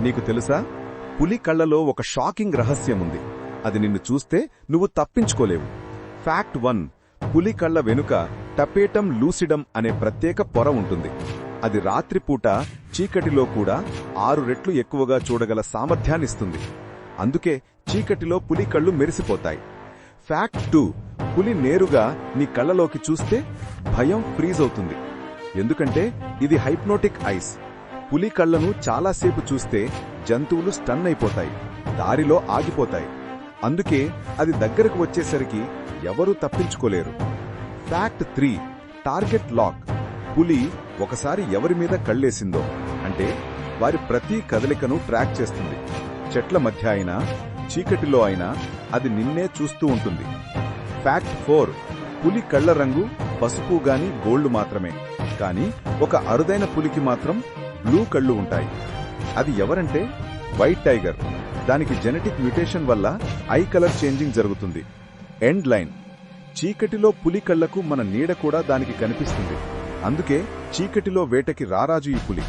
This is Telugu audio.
నీకు తెలుసా, పులి కళ్లలో ఒక షాకింగ్ రహస్యముంది. అది నిన్ను చూస్తే నువ్వు తప్పించుకోలేవు. ఫ్యాక్ట్ 1. పులి కళ్ల వెనుక టపేటం లూసిడమ్ అనే ప్రత్యేక పొర ఉంటుంది. అది రాత్రిపూట చీకటిలో కూడా 6 రెట్లు ఎక్కువగా చూడగల సామర్థ్యాన్నిస్తుంది. అందుకే చీకటిలో పులి కళ్ళు మెరిసిపోతాయి. ఫ్యాక్ట్ 2. పులి నేరుగా నీ కళ్లలోకి చూస్తే భయం ఫ్రీజ్ అవుతుంది. ఎందుకంటే ఇది హైప్నోటిక్ ఐస్. పులి కళ్లను చాలాసేపు చూస్తే జంతువులు స్టన్ అయిపోతాయి, దారిలో ఆగిపోతాయి. అందుకే అది దగ్గరకు వచ్చేసరికి ఎవరూ తప్పించుకోలేరు. ఫ్యాక్ట్ 3. Target lock. పులి ఒకసారి ఎవరి మీద కళ్ళేసిందో అంటే వారి ప్రతి కదలికను ట్రాక్ చేస్తుంది. చెట్ల మధ్య అయినా చీకటిలో అయినా అది నిన్నే చూస్తూ ఉంటుంది. ఫ్యాక్ట్ 4. పులి కళ్ల రంగు పసుపు గాని గోల్డ్ మాత్రమే. కానీ ఒక అరుదైన పులికి మాత్రం బ్లూ కళ్ళు ఉంటాయి. అది ఎవరంటే వైట్ టైగర్. దానికి జెనెటిక్ మ్యుటేషన్ వల్ల ఐ కలర్ చేంజింగ్ జరుగుతుంది. End line. చీకటిలో పులి కళ్లకు మన నీడ కూడా దానికి కనిపిస్తుంది. అందుకే చీకటిలో వేటకి రారాజు ఈ పులి.